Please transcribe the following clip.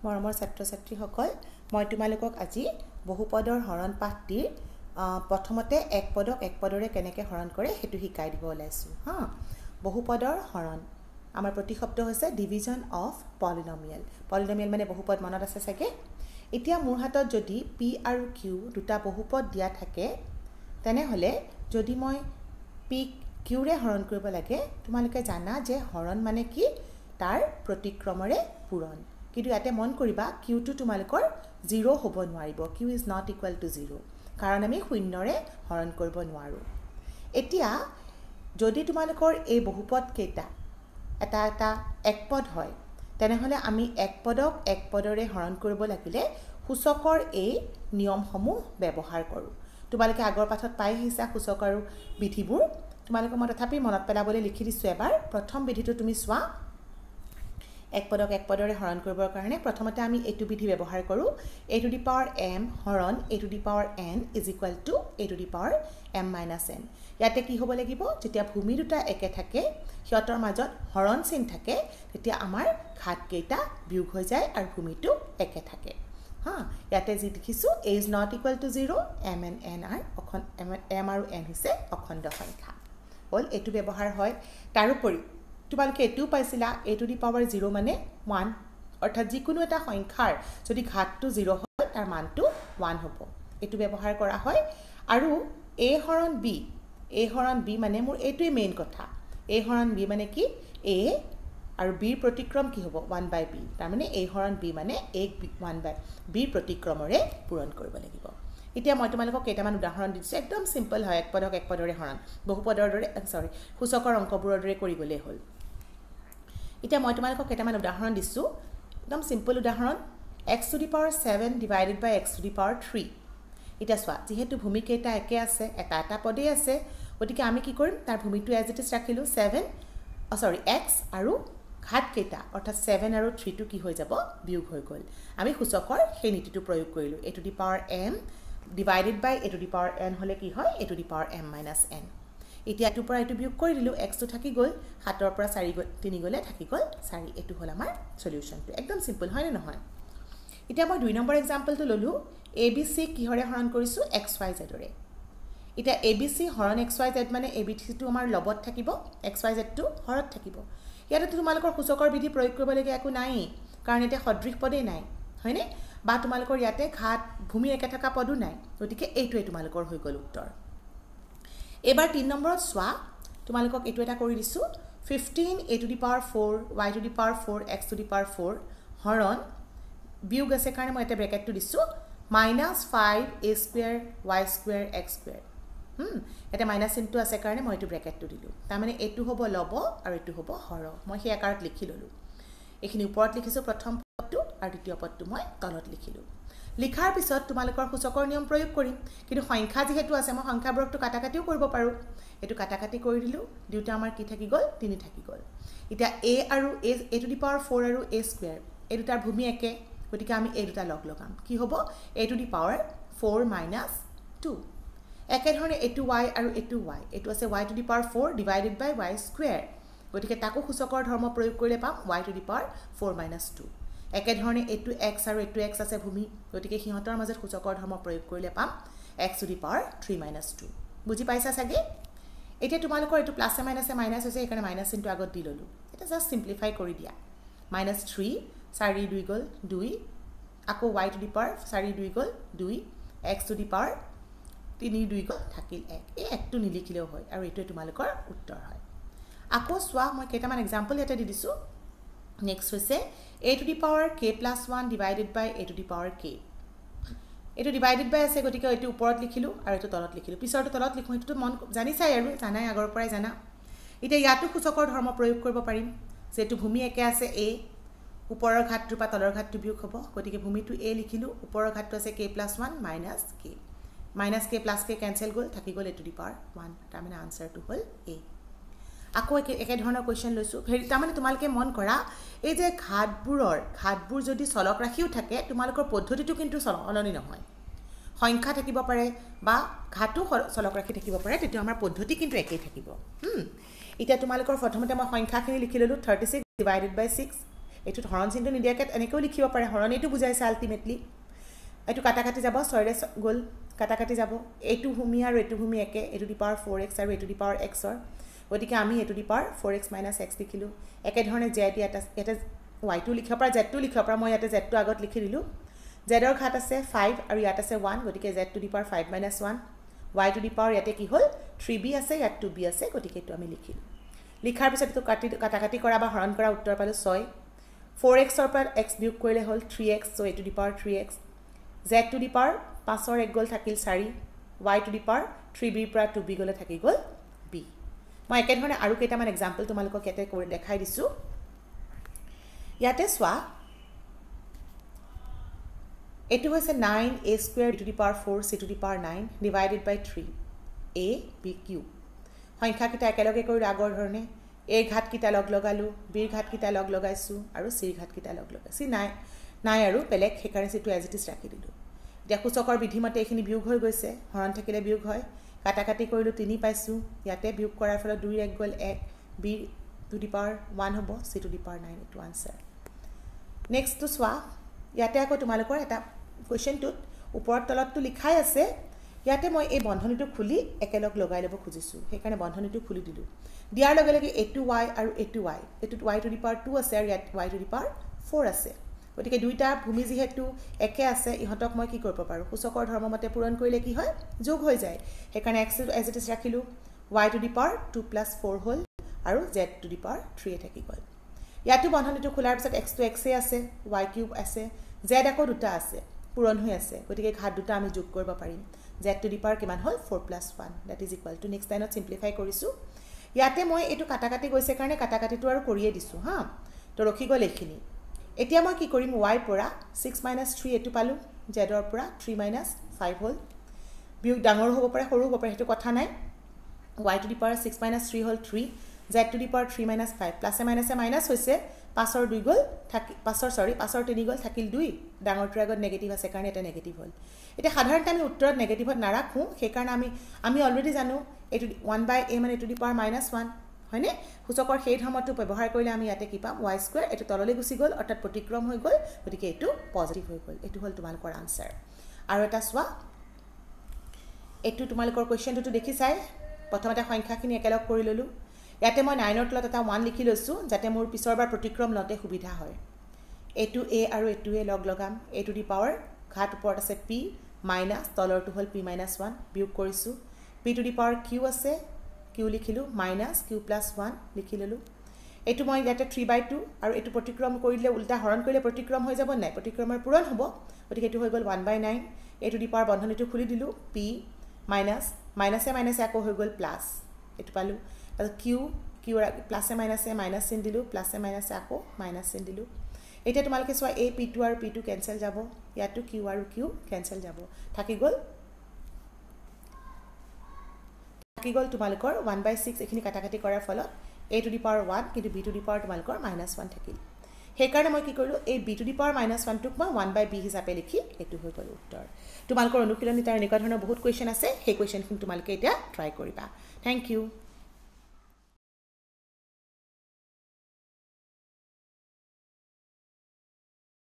মৰমৰ ছাত্ৰ-ছাত্ৰীসকল মই তোমালোকক আজি বহুপদৰ হৰণ পাঠটিৰ প্ৰথমতে এক পদৰে কেনেকৈ হৰণ কৰে হেতু শিকাই দিব ওলাইছো হা বহুপদৰ হৰণ আমাৰ প্ৰতিশব্দ হৈছে ডিভিজন অফ পলিনমিয়েল পলিনমিয়েল মানে বহুপদ মনত আছে সাকে এতিয়া মোৰ হাতত যদি p আৰু q দুটা বহুপদ দিয়া থাকে তেনে হলে যদি মই p q ৰে হৰণ কৰিব লাগে তোমালোকে জানা যে হৰণ মানে কি তাৰ প্ৰতিক্ৰমৰে পূৰণ কিন্তু ইয়াতে মন কৰিবা q টো তোমালোকৰ 0 হ'ব নোৱাৰিব q is not equal to 0 কাৰণ আমি শূন্যৰে হৰণ কৰিব নোৱাৰো এতিয়া যদি তোমালোকৰ এই বহুপদ কেইটা এটা এক পদ হয় তেনে হলে আমি এক পদৰে হৰণ কৰিব লাগিলে সূচকৰ এই নিয়মসমূহ ব্যৱহাৰ কৰো তোমালোকে আগৰ পাঠত পাই আহিছা সূচক আৰু বিধিবোৰ তোমালোকে মই তথাপি মনত পেলাবলৈ লিখি দিছো এবাৰ প্ৰথম বিধিটো তুমি চোৱা এক পদৰে হৰণ কৰিবৰ কাৰণে প্ৰথমতে আমি এটো বিধি ব্যৱহাৰ কৰো a to the power m হৰণ a to the power n is equal to a to the power m minus n ইয়াতে কি হ'ব লাগিব যেতিয়া ভূমি দুটা একে থাকে হিয়তৰ মাজত হৰণ চিন থাকে তেতিয়া আমাৰ ঘাত কেইটা বিয়োগ হৈ যায় আৰু ভূমিটো একে থাকে হা ইয়াতে যি দেখিছো a is not equal to 0 m and n are m আৰু n হৈছে অখণ্ড সংখ্যা হল এটো ব্যৱহাৰ হয় তাৰোপৰি তোমালোকে এটো পাইছিলা a to the power 0 মানে 1 অৰ্থাৎ যিকোনো এটা সংখ্যাৰ যদি ঘাতটো 0 হয় তাৰ মানটো 1 হ'ব এটো ব্যৱহাৰ কৰা হয় আৰু a হৰণ b মানে মোৰ এটোই মেইন কথা a হৰণ b মানে কি a আৰু b ৰ প্ৰতিক্ৰম কি হ'ব 1/b তাৰ মানে a হৰণ b মানে 1/b প্ৰতিক্ৰমৰে পূৰণ কৰিব লাগিব এতিয়া মই তোমালোকক কেইটামান উদাহৰণ দিছো একদম সিম্পল হয় এক পদৰে হৰণ বহুপদৰ দৰে সূচকৰ অংকবোৰৰ দৰে কৰি গলে হ'ল এতিয়া মই তোমালোকক কেইটামান উদাহৰণ দিছো একদম সিম্পল উদাহৰণ x to the power 7 divided by x to the power 3 এটা সোৱা যেহেতু ভূমি কেইটা একে আছে এটা পদে আছে গতিকে আমি কি কৰিম তাৰ ভূমিটো এজ ইট ইজ ৰাখিলো x আৰু ঘাত কেইটা অৰ্থাৎ 7 আৰু 3 টো কি হৈ যাব বিয়োগ হৈ গল আমি সূচকৰ সেই নীতিটো প্ৰয়োগ কৰিলো a to the power m divided by a to the power n হলে কি হয় a to the power m minus n এতিয়া এটো পৰা এটো বিয়োগ কৰি দিলো x টো থাকি গল 7 ৰ পৰা 3 গলে থাকি গল 4 এটো হল আমাৰ সলিউশনটো একদম সিম্পল হয় নে নহয় এতিয়া মই 2 নম্বৰ এক্সাম্পলটো ললো abc কিহৰে হৰণ কৰিছো xyz ৰে এতিয়া abc হৰণ xyz মানে abc টো আমাৰ লবত থাকিব xyz টো হৰত থাকিব ইয়াতে তোমালোকৰ সূচকৰ বিধি প্ৰয়োগ কৰিব লাগে একো নাই কাৰণ এটা সদৃশ পদে নাই হয়নে বা তোমালোকৰ ইয়াতে ঘাত ভূমি একে থকা পদো নাই গতিকে এইটোৱে তোমালোকৰ হৈ গল উত্তৰ এবাৰ 3 নম্বৰত সোৱা তোমালোকক এটো এটা কৰি দিছো 15 a to the power 4 y to the power 4 x to the power 4 হৰণ বিয়োগ আছে কাৰণে মই এটা ব্ৰেকেটটো দিছো -5 a square y square x square এটা মাইনাস চিনটো আছে কাৰণে মই এটো ব্ৰেকেটটো দিলো তাৰ মানে এটো হ'ব লব আৰু এটো হ'ব হৰ মই সেই আকাৰত লিখি ললো এখিনি ওপৰত লিখিছো প্ৰথম পদটো আৰু দ্বিতীয় পদটো মই তলত লিখিলো লিখাৰ পিছত তোমালোকৰ সূচকৰ নিয়ম প্ৰয়োগ কৰিম কিন্তু সংখ্যা যেহেতু আছে মই সংখ্যাবোৰকটো কাটাকাটিও কৰিব পাৰো এটো কাটাকাটি কৰি দিলো দুটা আমাৰ কি থাকি গল 3 থাকি গল এতিয়া a আৰু a to the power 4 আৰু a square এই দুটাৰ ভূমি একে গতিকে আমি এই দুটা লগ লগাম কি হ'ব a to the power 4 minus 2 একে ধৰণে এটো y আৰু এটো y এটো আছে y to the power 4 divided by y square গতিকে তাকো সূচকৰ ধৰ্ম প্ৰয়োগ কৰিলে পাম y to the power 4 minus 2 একে ধৰণে এটো x আৰু এটো x আছে ভূমি গতিকে হিহঁতৰ মাজত সূচকৰ ধৰ্ম প্ৰয়োগ কৰিলে পাম x to the power 3 minus 2 বুজি পাইছা সাগে এতিয়া তোমালোকৰ এটো প্লাস মাইনাস মাইনাস হৈছে এখানে মাইনাস চিনটো আগত দি ললো এটা জাস্ট সিম্পলিফাই কৰি দিয়া -3 4 2 গল 2 আকৌ y to the power 4 2 goal 2 x to the power 3 2 গল থাকিল 1 এই একটো নিলিখিলেও হয় আৰু এটো তোমালোকৰ উত্তৰ হয় আকৌ সোৱা মই কেইটামান এক্সাম্পল এটা দি দিছো নেক্সট হৈছে a to the power k plus 1 divided by a to the power k এটো ডিভাইডেড বাই আছে গতিকে এটো ওপৰত লিখিলো আৰু এটো তলত লিখিলো পিছৰটো তলত লিখো এটো মন জানিছাই আৰু জানাই আগৰ পৰাই জানা এতিয়া ইয়াতো সূচকৰ ধৰ্ম প্ৰয়োগ কৰিব পাৰিম যেটো ভূমি একে আছে a ওপৰৰ ঘাতটো পা তলৰ ঘাতটো বিয়োগ হ'ব গতিকে ভূমিটো a লিখিলো ওপৰৰ ঘাতটো আছে k plus 1 minus k plus k cancel গল থাকি গল a to the power 1 তাৰ মানে আনসাৰটো হ'ল a আকৌ একে ধৰণৰ কোৱেশ্চন লৈছো তাৰ মানে তোমালকে মন কৰা এই যে ঘাতবোৰ যদি চলক ৰাখিও থাকে তোমালোকৰ পদ্ধতিটো কিন্তু সলনি নহয় সংখ্যা থাকিব পাৰে বা ঘাতটো চলক ৰাখি থাকিব পাৰে তেতিয়া আমাৰ পদ্ধতি কিন্তু একেই থাকিব এতিয়া তোমালোকৰ প্ৰথমতে মই সংখ্যাখিনি লিখি ললো 36 divided by 6 এইটোত হৰণ চিনটো নিদিয়াকৈ এনেকৈও লিখিব পাৰে হৰণ এইটো বুজাইছে আল্টিমেটলি এইটো কাটা কাটি যাব 6ৰে গ'ল কাটা কাটি যাব এইটো ভূমি আৰু এইটো ভূমি একে এইটো দি পাৱাৰ 4x আৰু এইটো দি পাৱাৰ x গতিকে আমি এইটো দি পাৱাৰ 4x - x লিখিলোঁ একেধৰণে z ইয়াতে y2 লিখিব পৰা z2 লিখিব পৰা মই ইয়াতে z2 আগত লিখি দিলোঁ z ৰ ঘাত আছে 5 আৰু ইয়াত আছে 1 গতিকে z to the power 5 - 1 y two the power ইয়াতে কি হ'ল 3b আছে ইয়াত 2b আছে গতিকে এইটো আমি লিখিলোঁ লিখাৰ পিছত এইটো কাটা কাটি কৰা বা হৰণ কৰা উত্তৰ পালোঁ 6 4x ৰ পৰা x বিয়োগ কৰিলে হ'ল 3x চ' এইটো the power 3x z to the power 5ৰ 1 গ'ল থাকিল 4 y two the power 3b ৰ পৰা 2b গ'লে থাকি গ'ল b মই একেধৰণে আৰু কেইটামান এক্সাম্পল তোমালোকক ইয়াতে কৰি দেখাই দিছোঁ ইয়াতে চোৱা এইটো হৈছে 9a² to the power 4 c to the power 9 divided by 3 a b q সংখ্যাকেইটা একেলগে কৰিলোঁ আগৰ ধৰণে a ঘাতকেইটা লগ লগালোঁ b ঘাতকেইটা লগ লগাইছোঁ আৰু c ঘাতকেইটা লগ লগাইছোঁ নাই আৰু বেলেগ সেইকাৰণে চিটো এজ ইট ইজ ৰাখি দিলোঁ এতিয়া সূচকৰ বিধিমতে এইখিনি বিয়োগ হৈ গৈছে হৰণ থাকিলে বিয়োগ হয় কাটা কাটি কৰিলোঁ 3 পাইছোঁ ইয়াতে বিয়োগ কৰাৰ ফলত 2 1 গ'ল 1 b টু দি পাৱাৰ 1 হ'ব c টু দি পাৱাৰ 9 এইটো আনসাৰ নেক্সটটো চোৱা ইয়াতে আকৌ তোমালোকৰ এটা কুৱেশ্যনটোত ওপৰত তলতটো লিখাই আছে ইয়াতে মই এই বন্ধনীটো খুলি একেলগ লগাই ল'ব খুজিছোঁ সেইকাৰণে বন্ধনীটো খুলি দিলোঁ দিয়াৰ লগে লগে এইটো y আৰু এইটো y এইটোত y টু দি পাৱাৰ 2 আছে আৰু ইয়াত y টু দি পাৱাৰ 4 আছে গতিকে দুইটা ভূমি যিহেতু একে আছে ইহঁতক মই কি কৰিব পাৰোঁ সূচকৰ ধৰ্মমতে পূৰণ কৰিলে কি হয় যোগ হৈ যায় সেইকাৰণে x এজ ইট ইজ ৰাখিলোঁ y টু দি পাৱাৰ 2 + 4 হ'ল আৰু z টু দি পাৱাৰ 3 থাকি গ'ল ইয়াতো বন্ধনীটো খোলাৰ পিছত x টু x আছে y কিউব আছে z আকৌ দুটা আছে পূৰণ হৈ আছে গতিকে ঘাত দুটা আমি যোগ কৰিব পাৰিম z টু দি পাৱাৰ কিমান হ'ল 4 + 1 that is equal to next লাইনত সিম্পলিফাই কৰিছোঁ ইয়াতে মই এইটো কাটা কাটি গৈছে কাৰণে কাটা কাটিটো আৰু কৰিয়ে দিছোঁ হা তো ৰখি গ'ল এইখিনি এতিয়া মই কি কৰিম y পৰা 6 - 3 এইটো পালোঁ z ৰ পৰা 3 - 5 হ'ল বিয়োগ ডাঙৰ হ'ব পাৰে সৰু হ'ব পাৰে সেইটো কথা নাই y টু দি পাৱাৰ 6 - 3 হ'ল 3 z টু দি পাৱাৰ 3 - 5 প্লাছে মাইনাছে মাইনাছ হৈছে 5ৰ 2 গ'ল থাকি 5ৰ 3 গ'ল থাকিল 2 ডাঙৰটোৰ আগত নেগেটিভ আছে কাৰণে এটা নেগেটিভ হ'ল এতিয়া সাধাৰণতে আমি উত্তৰত নেগেটিভত নাৰাখোঁ সেইকাৰণে আমি অলৰেডি জানো এইটো 1/a মানে টু দি পাৱাৰ -1 হয়নে সূচকৰ সেই ধৰ্মটো ব্যৱহাৰ কৰিলে আমি ইয়াতে কি পাম y² এইটো তললৈ গুচি গ'ল অৰ্থাৎ প্ৰতিক্ৰম হৈ গ'ল গতিকে এইটো পজিটিভ হৈ গ'ল এইটো হ'ল তোমালোকৰ আনসাৰ আৰু এটা চোৱা এইটো তোমালোকৰ কুৱেশ্যনটো দেখি চাই প্ৰথমতে সংখ্যাখিনি একেলগ কৰি ল'লোঁ ইয়াতে মই 9ৰ তলত এটা 1 লিখি লৈছোঁ যাতে মোৰ পিছৰবাৰ প্ৰতিক্ৰম লওঁতে সুবিধা হয় এইটো a আৰু এইটো a লগ লগাম a টু দি পাৱাৰ ঘাত ওপৰত আছে p মাইনাছ তলৰটো হ'ল p - 1 বিয়োগ কৰিছোঁ p two the power q আছে q লিখিলোঁ মাইনাছ q + 1 লিখি ল'লোঁ এইটো মই ইয়াতে 3/2 আৰু এইটো প্ৰতিক্ৰম কৰিলে উল্টা হৰণ কৰিলে প্ৰতিক্ৰম হৈ যাব নাই প্ৰতিক্ৰমৰ পূৰণ হ'ব গতিকে এইটো হৈ গ'ল 1/9 a টু দি পাৱাৰ বন্ধনীটো খুলি দিলোঁ p মাইনাছ মাইনাছে মাইনাছে আকৌ হৈ গ'ল প্লাছ এইটো পালোঁ আৰু q প্লাছে মাইনাছে মাইনাছ চিন দিলোঁ প্লাছে মাইনাছে আকৌ মাইনাছ চিন দিলোঁ এতিয়া তোমালোকে চোৱা a p2 আৰু p2 কেনসেল যাব ইয়াতো q আৰু q কেনসেল যাব থাকি গ'ল তোমালোকৰ 1/6 এইখিনি কাটা কাটি কৰাৰ ফলত a টু দি পাৱাৰ 1 কিন্তু b টু দি পাৱাৰ তোমালোকৰ -1 থাকিল সেইকাৰণে মই কি কৰিলোঁ এই b টু দি পাৱাৰ -1টোক মই 1/b হিচাপে লিখি এইটো হৈ গ'ল উত্তৰ তোমালোকৰ অনুশীলনী তাৰ এনেকুৱা ধৰণৰ বহুত কুৱেশ্যন আছে সেই কুৱেশ্যনখিনি তোমালোকে এতিয়া ট্ৰাই কৰিবা থ্যাংক ইউ